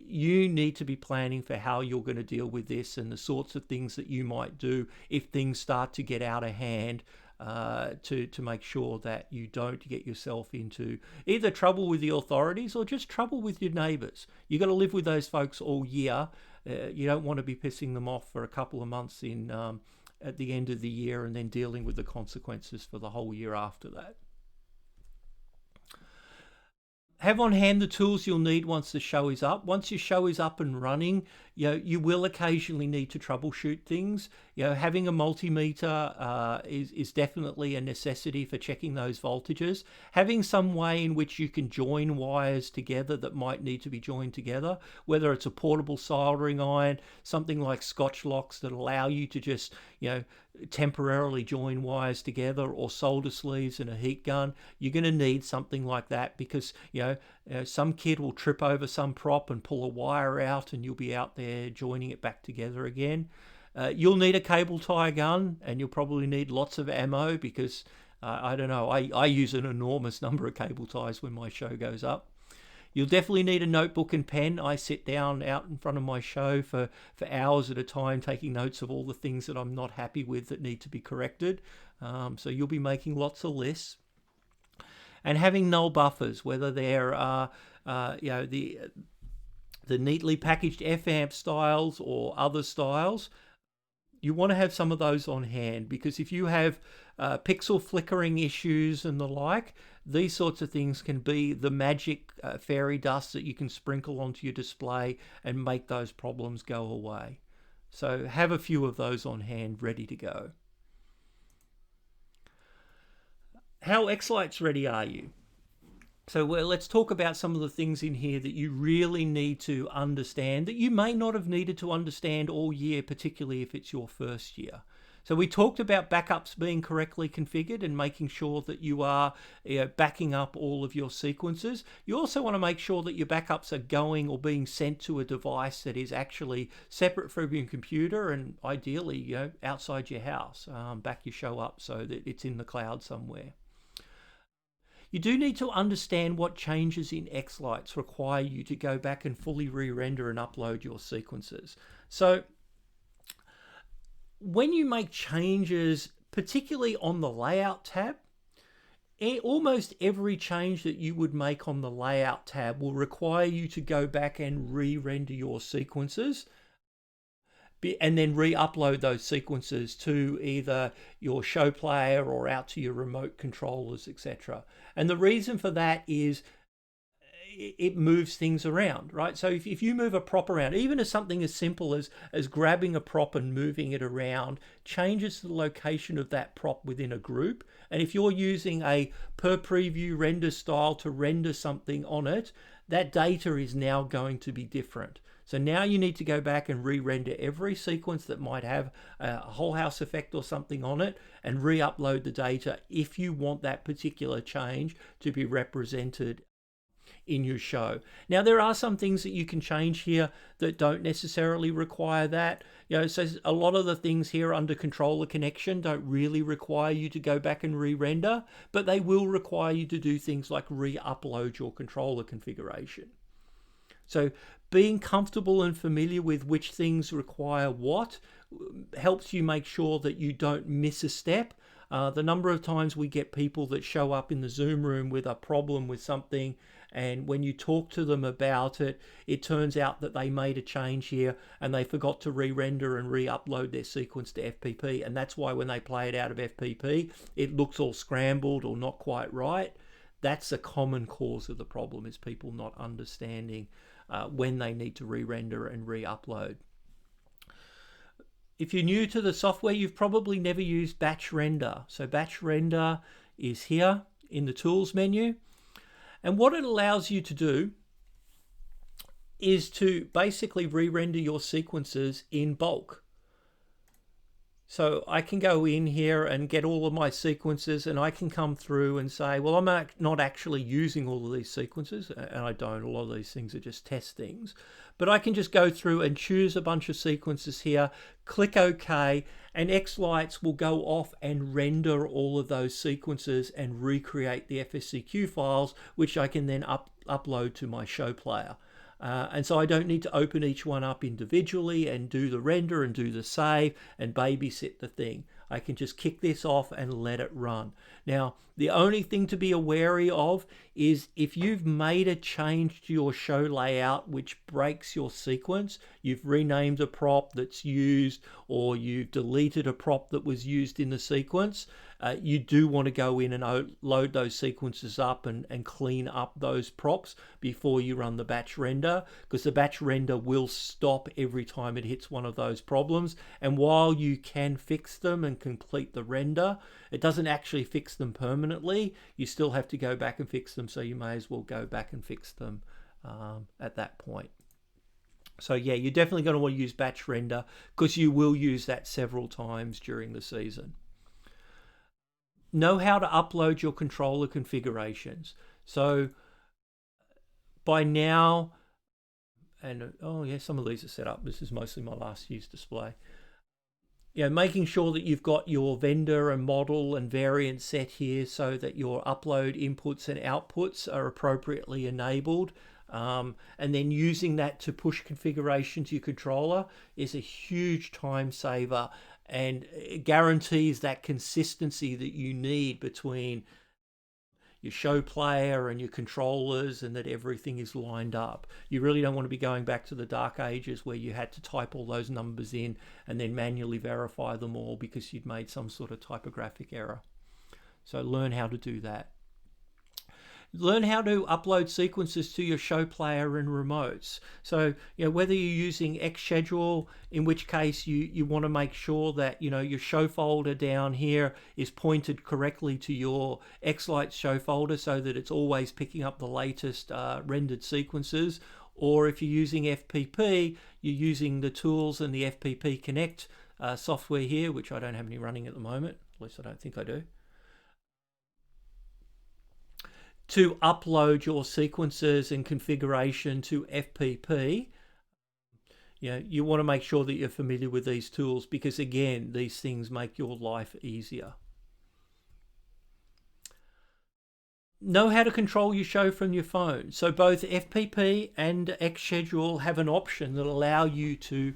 You need to be planning for how you're going to deal with this, and the sorts of things that you might do if things start to get out of hand, to make sure that you don't get yourself into either trouble with the authorities or just trouble with your neighbours. You've got to live with those folks all year. You don't want to be pissing them off for a couple of months at the end of the year, and then dealing with the consequences for the whole year after that. Have on hand the tools you'll need once the show is up. Once your show is up and running, you will occasionally need to troubleshoot things. Having a multimeter is definitely a necessity for checking those voltages. Having some way in which you can join wires together that might need to be joined together, whether it's a portable soldering iron, something like Scotch locks that allow you to just, temporarily join wires together, or solder sleeves and a heat gun. You're going to need something like that because, some kid will trip over some prop and pull a wire out, and you'll be out there joining it back together again. You'll need a cable tie gun, and you'll probably need lots of ammo because, I don't know, I use an enormous number of cable ties when my show goes up. You'll definitely need a notebook and pen. I sit down out in front of my show for hours at a time taking notes of all the things that I'm not happy with that need to be corrected. So you'll be making lots of lists. And having null buffers, whether they're the neatly packaged F-amp styles or other styles, you want to have some of those on hand, because if you have pixel flickering issues and the like, these sorts of things can be the magic fairy dust that you can sprinkle onto your display and make those problems go away. So have a few of those on hand ready to go. How xLights ready are you? So let's talk about some of the things in here that you really need to understand that you may not have needed to understand all year, particularly if it's your first year. So we talked about backups being correctly configured and making sure that you are backing up all of your sequences. You also want to make sure that your backups are going or being sent to a device that is actually separate from your computer, and ideally, outside your house. Back your show up so that it's in the cloud somewhere. You do need to understand what changes in xLights require you to go back and fully re-render and upload your sequences. So when you make changes, particularly on the layout tab, almost every change that you would make on the layout tab will require you to go back and re-render your sequences and then re-upload those sequences to either your show player or out to your remote controllers, etc. And the reason for that is it moves things around, right? So if you move a prop around, even as something as simple as grabbing a prop and moving it around, changes the location of that prop within a group. And if you're using a per preview render style to render something on it, that data is now going to be different. So now you need to go back and re-render every sequence that might have a whole house effect or something on it and re-upload the data if you want that particular change to be represented in your show. Now, there are some things that you can change here that don't necessarily require that. So a lot of the things here under controller connection don't really require you to go back and re-render, but they will require you to do things like re-upload your controller configuration. So being comfortable and familiar with which things require what helps you make sure that you don't miss a step. The number of times we get people that show up in the Zoom room with a problem with something, and when you talk to them about it, it turns out that they made a change here and they forgot to re-render and re-upload their sequence to FPP, and that's why when they play it out of FPP, it looks all scrambled or not quite right. That's a common cause of the problem, is people not understanding when they need to re-render and re-upload. If you're new to the software, you've probably never used batch render. So batch render is here in the tools menu. And what it allows you to do is to basically re-render your sequences in bulk. So I can go in here and get all of my sequences, and I can come through and say, well, I'm not actually using all of these sequences, and I don't. A lot of these things are just test things. But I can just go through and choose a bunch of sequences here, click OK, and xLights will go off and render all of those sequences and recreate the FSCQ files, which I can then upload to my show player. And so I don't need to open each one up individually and do the render and do the save and babysit the thing. I can just kick this off and let it run. Now, the only thing to be wary of is if you've made a change to your show layout which breaks your sequence, you've renamed a prop that's used, or you've deleted a prop that was used in the sequence, you do want to go in and load those sequences up and clean up those props before you run the batch render, because the batch render will stop every time it hits one of those problems. And while you can fix them and complete the render, it doesn't actually fix them permanently. You still have to go back and fix them, so you may as well go back and fix them at that point. So yeah, you're definitely going to want to use batch render because you will use that several times during the season. Know how to upload your controller configurations. So by now, and oh yeah, some of these are set up. This is mostly my last use display. Making sure that you've got your vendor and model and variant set here so that your upload inputs and outputs are appropriately enabled. And then using that to push configuration to your controller is a huge time saver, and it guarantees that consistency that you need between your show player and your controllers, and that everything is lined up. You really don't want to be going back to the dark ages where you had to type all those numbers in and then manually verify them all because you'd made some sort of typographic error. So learn how to do that. Learn how to upload sequences to your show player and remotes. So, whether you're using xSchedule, in which case you want to make sure that, your show folder down here is pointed correctly to your xLights show folder so that it's always picking up the latest rendered sequences. Or if you're using FPP, you're using the tools and the FPP Connect software here, which I don't have any running at the moment. At least I don't think I do. To upload your sequences and configuration to FPP, you want to make sure that you're familiar with these tools, because again, these things make your life easier. Know how to control your show from your phone. So both FPP and xSchedule have an option that allow you to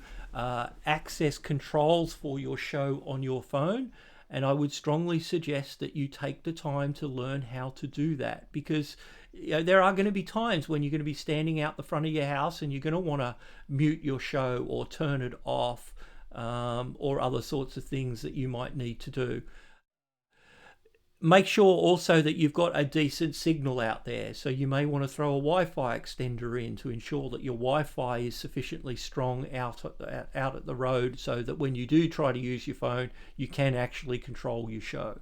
access controls for your show on your phone. And I would strongly suggest that you take the time to learn how to do that, because there are going to be times when you're going to be standing out the front of your house and you're going to want to mute your show or turn it off, or other sorts of things that you might need to do. Make sure also that you've got a decent signal out there. So you may want to throw a Wi-Fi extender in to ensure that your Wi-Fi is sufficiently strong out at the road, so that when you do try to use your phone, you can actually control your show.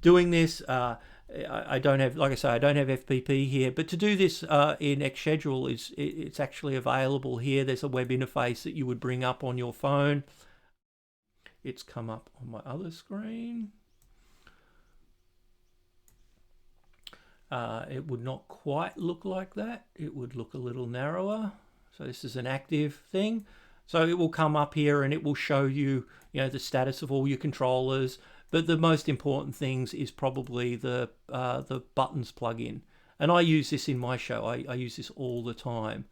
Doing this, I don't have, like I say, I don't have FPP here, but to do this in xSchedule, it's actually available here. There's a web interface that you would bring up on your phone. It's come up on my other screen. It would not quite look like that. It would look a little narrower. So this is an active thing. So it will come up here and it will show you, the status of all your controllers. But the most important things is probably the buttons plugin. And I use this in my show. I use this all the time.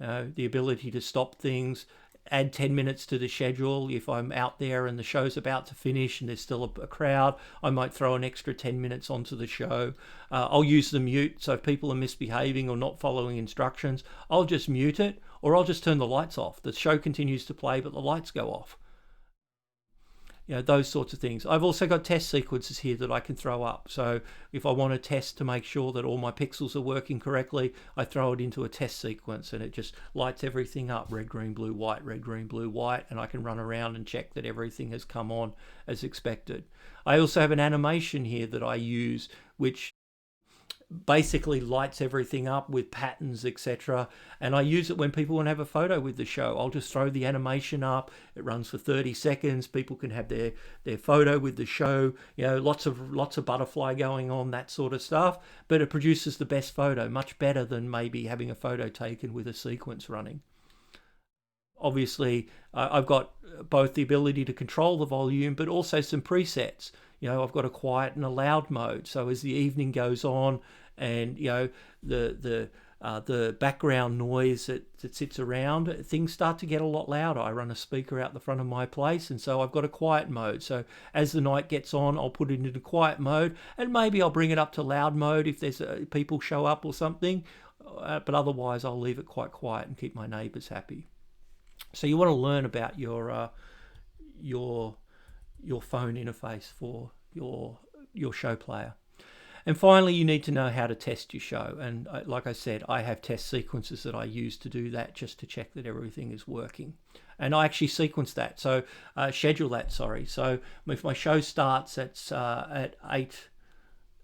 The ability to stop things, add 10 minutes to the schedule. If I'm out there and the show's about to finish and there's still a crowd, I might throw an extra 10 minutes onto the show. I'll use the mute, so if people are misbehaving or not following instructions, I'll just mute it, or I'll just turn the lights off. The show continues to play, but the lights go off. Those sorts of things. I've also got test sequences here that I can throw up. So if I want to test to make sure that all my pixels are working correctly, I throw it into a test sequence and it just lights everything up, red, green, blue, white, red, green, blue, white, and I can run around and check that everything has come on as expected. I also have an animation here that I use, which basically lights everything up with patterns, etc. And I use it when people want to have a photo with the show. I'll just throw the animation up. It runs for 30 seconds. People can have their photo with the show. Lots of butterfly going on, that sort of stuff. But it produces the best photo, much better than maybe having a photo taken with a sequence running. Obviously, I've got both the ability to control the volume, but also some presets. I've got a quiet and a loud mode. So as the evening goes on, and the the background noise that sits around, things start to get a lot louder. I run a speaker out the front of my place, and so I've got a quiet mode. So as the night gets on, I'll put it into quiet mode, and maybe I'll bring it up to loud mode if there's people show up or something. But otherwise, I'll leave it quite quiet and keep my neighbours happy. So you want to learn about your phone interface for your show player. And finally, you need to know how to test your show. And like I said, I have test sequences that I use to do that, just to check that everything is working. And I actually sequence that, so schedule that. Sorry. So if my show starts at 8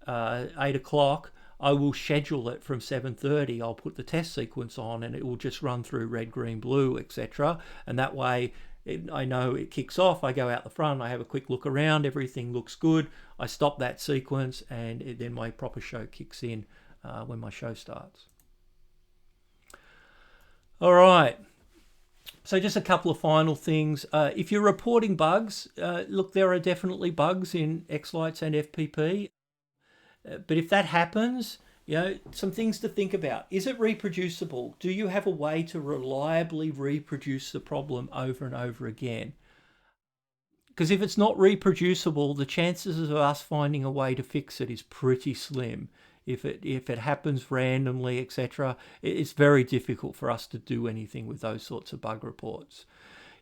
o'clock, I will schedule it from 7:30. I'll put the test sequence on, and it will just run through red, green, blue, etc. And that way, I know it kicks off. I go out the front. I have a quick look around. Everything looks good. I stop that sequence, and then my proper show kicks in when my show starts. All right. So just a couple of final things. If you're reporting bugs, look, there are definitely bugs in xLights and FPP. But if that happens, some things to think about. Is it reproducible? Do you have a way to reliably reproduce the problem over and over again? Because if it's not reproducible, the chances of us finding a way to fix it is pretty slim. If it happens randomly, etc., it's very difficult for us to do anything with those sorts of bug reports.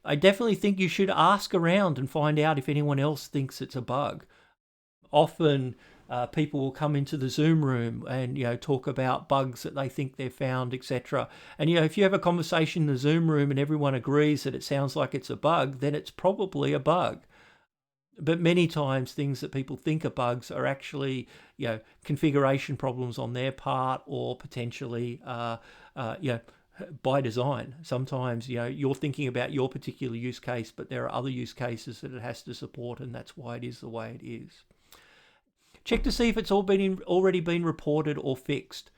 I definitely think you should ask around and find out if anyone else thinks it's a bug. Often people will come into the Zoom room and talk about bugs that they think they've found, etc. And if you have a conversation in the Zoom room and everyone agrees that it sounds like it's a bug, then it's probably a bug. But many times things that people think are bugs are actually configuration problems on their part, or potentially by design. Sometimes you're thinking about your particular use case, but there are other use cases that it has to support, and that's why it is the way it is. Check to see if it's already been reported or fixed.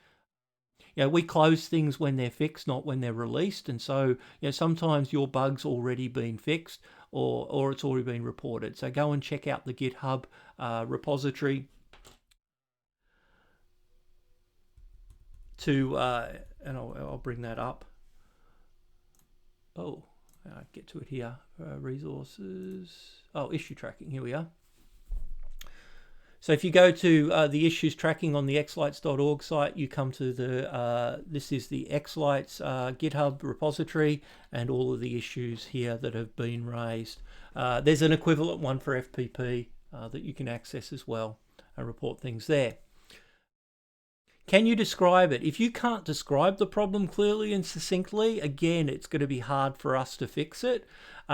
We close things when they're fixed, not when they're released. And so sometimes your bug's already been fixed or it's already been reported. So go and check out the GitHub repository and I'll bring that up. Oh, I'll get to it here. Resources. Oh, issue tracking. Here we are. So if you go to the issues tracking on the xlights.org site, you come to this is the xLights GitHub repository and all of the issues here that have been raised. There's an equivalent one for FPP that you can access as well and report things there. Can you describe it? If you can't describe the problem clearly and succinctly, again, it's going to be hard for us to fix it.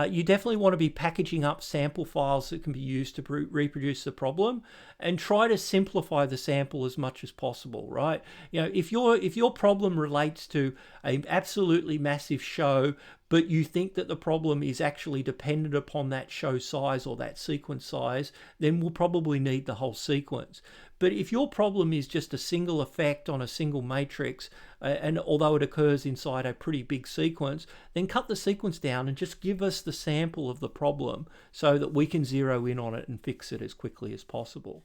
You definitely want to be packaging up sample files that can be used to reproduce the problem, and try to simplify the sample as much as possible, right? If your problem relates to an absolutely massive show, but you think that the problem is actually dependent upon that show size or that sequence size, then we'll probably need the whole sequence. But if your problem is just a single effect on a single matrix, and although it occurs inside a pretty big sequence, then cut the sequence down and just give us the sample of the problem so that we can zero in on it and fix it as quickly as possible.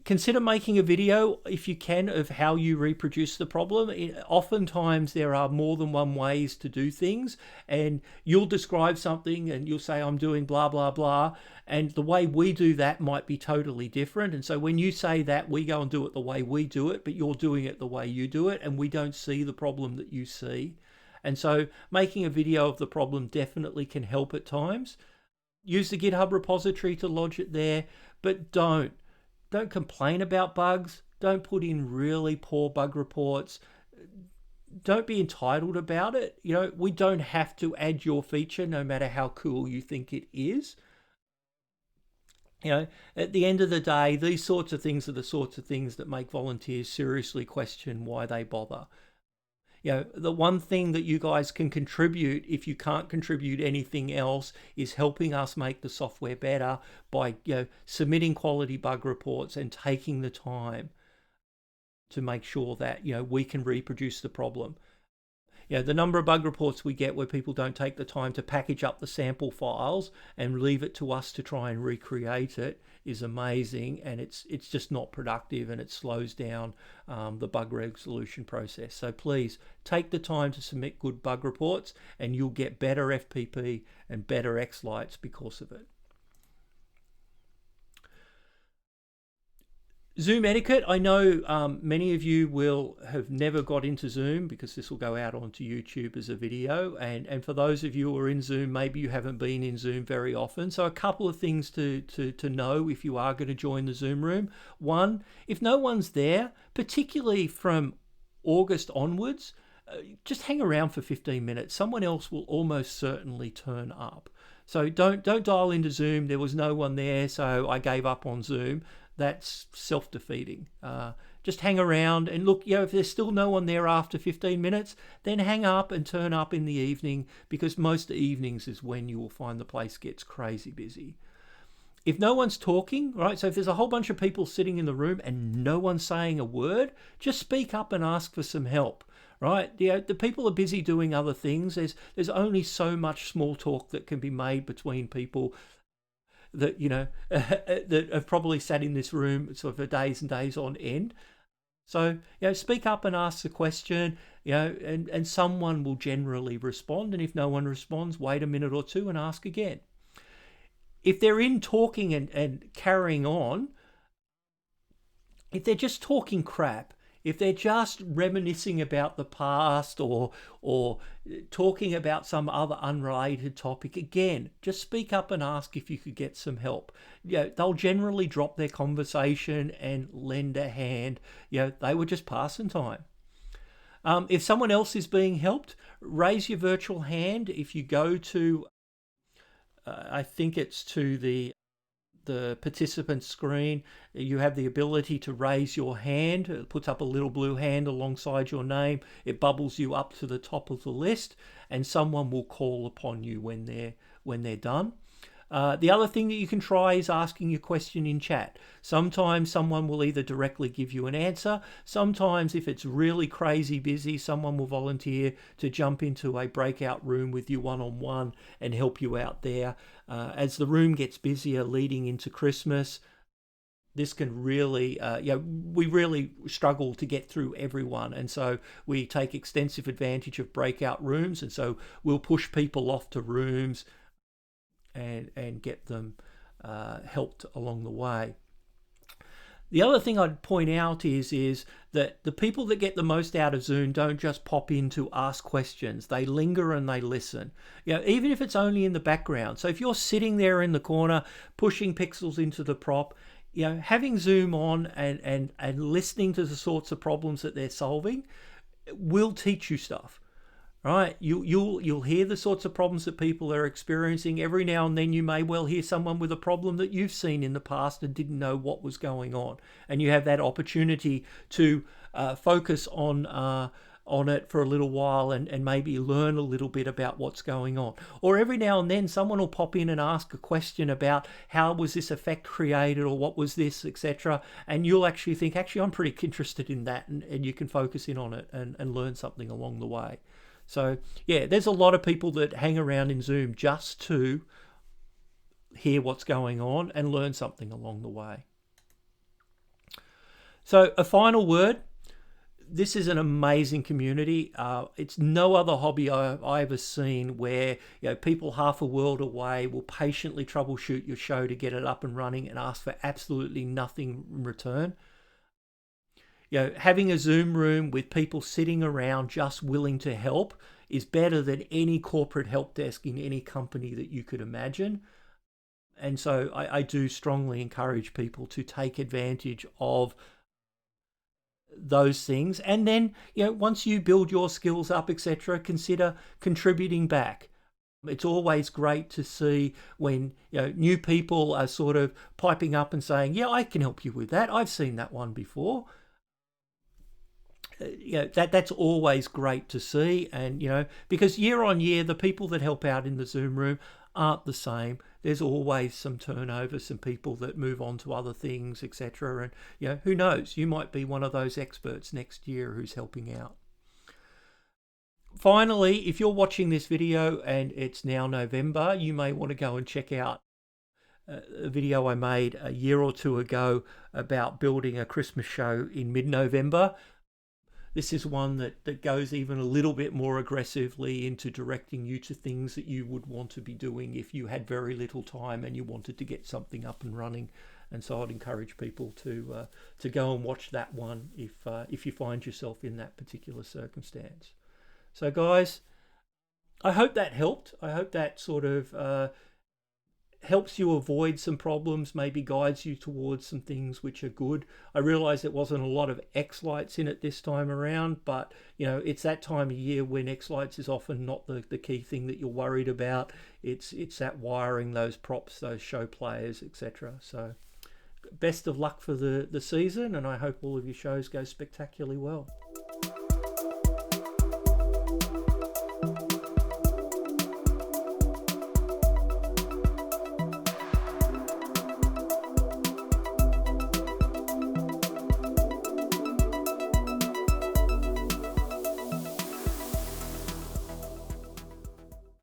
Consider making a video, if you can, of how you reproduce the problem. Oftentimes there are more than one ways to do things, and you'll describe something and you'll say, I'm doing blah, blah, blah. And the way we do that might be totally different. And so when you say that, we go and do it the way we do it, but you're doing it the way you do it, and we don't see the problem that you see. And so making a video of the problem definitely can help at times. Use the GitHub repository to lodge it there, but don't complain about bugs. Don't put in really poor bug reports. Don't be entitled about it. We don't have to add your feature no matter how cool you think it is. At the end of the day, these sorts of things are the sorts of things that make volunteers seriously question why they bother. The one thing that you guys can contribute, if you can't contribute anything else, is helping us make the software better by submitting quality bug reports and taking the time to make sure that we can reproduce the problem. The number of bug reports we get where people don't take the time to package up the sample files and leave it to us to try and recreate it is amazing, and it's just not productive, and it slows down the bug resolution process. So please take the time to submit good bug reports, and you'll get better FPP and better xLights because of it. Zoom etiquette. I know many of you will have never got into Zoom because this will go out onto YouTube as a video. And for those of you who are in Zoom, maybe you haven't been in Zoom very often. So a couple of things to know if you are going to join the Zoom room. One, if no one's there, particularly from August onwards, just hang around for 15 minutes. Someone else will almost certainly turn up. So don't dial into Zoom. There was no one there, so I gave up on Zoom. That's self-defeating. Just hang around and look, if there's still no one there after 15 minutes, then hang up and turn up in the evening, because most evenings is when you will find the place gets crazy busy. If no one's talking, right, so if there's a whole bunch of people sitting in the room and no one's saying a word, just speak up and ask for some help. Right, the people are busy doing other things. There's only so much small talk that can be made between people that that have probably sat in this room sort of for days and days on end. So speak up and ask the question, and someone will generally respond. And if no one responds, wait a minute or two and ask again. If they're in talking and carrying on, if they're just talking crap, if they're just reminiscing about the past or talking about some other unrelated topic, again, just speak up and ask if you could get some help. They'll generally drop their conversation and lend a hand. They were just passing time. If someone else is being helped, raise your virtual hand. If you go to, I think it's to the participant screen, you have the ability to raise your hand. It puts up a little blue hand alongside your name. It bubbles you up to the top of the list, and someone will call upon you when they're done. The other thing that you can try is asking your question in chat. Sometimes someone will either directly give you an answer. Sometimes, if it's really crazy busy, someone will volunteer to jump into a breakout room with you one-on-one and help you out there. As the room gets busier leading into Christmas, this can really, we really struggle to get through everyone. And so we take extensive advantage of breakout rooms. And so we'll push people off to rooms and get them helped along the way. The other thing I'd point out is that the people that get the most out of Zoom don't just pop in to ask questions. They linger and they listen. Even if it's only in the background. So if you're sitting there in the corner pushing pixels into the prop, having Zoom on and listening to the sorts of problems that they're solving will teach you stuff. Right, you'll hear the sorts of problems that people are experiencing. Every now and then you may well hear someone with a problem that you've seen in the past and didn't know what was going on, and you have that opportunity to focus on it for a little while and maybe learn a little bit about what's going on. Or every now and then someone will pop in and ask a question about how was this effect created, or what was this, etc. And you'll actually think, I'm pretty interested in that, and you can focus in on it and learn something along the way. So there's a lot of people that hang around in Zoom just to hear what's going on and learn something along the way. So a final word. This is an amazing community. It's no other hobby I've ever seen where people half a world away will patiently troubleshoot your show to get it up and running and ask for absolutely nothing in return. Having a Zoom room with people sitting around just willing to help is better than any corporate help desk in any company that you could imagine. And so I do strongly encourage people to take advantage of those things. And then, once you build your skills up, etc., consider contributing back. It's always great to see when new people are sort of piping up and saying, I can help you with that. I've seen that one before. That's always great to see. And because year on year the people that help out in the Zoom room aren't the same. There's always some turnover, some people that move on to other things, etc. And who knows, you might be one of those experts next year who's helping out. Finally, if you're watching this video and it's now November, you may want to go and check out a video I made a year or two ago about building a Christmas show in mid-November. This is one that goes even a little bit more aggressively into directing you to things that you would want to be doing if you had very little time and you wanted to get something up and running. And so I'd encourage people to go and watch that one if you find yourself in that particular circumstance. So guys, I hope that helped. I hope that sort of helps you avoid some problems, maybe guides you towards some things which are good. I realize there wasn't a lot of xLights in it this time around, but you know, it's that time of year when xLights is often not the key thing that you're worried about. It's that wiring, those props, those show players, etc. So best of luck for the season, and I hope all of your shows go spectacularly well.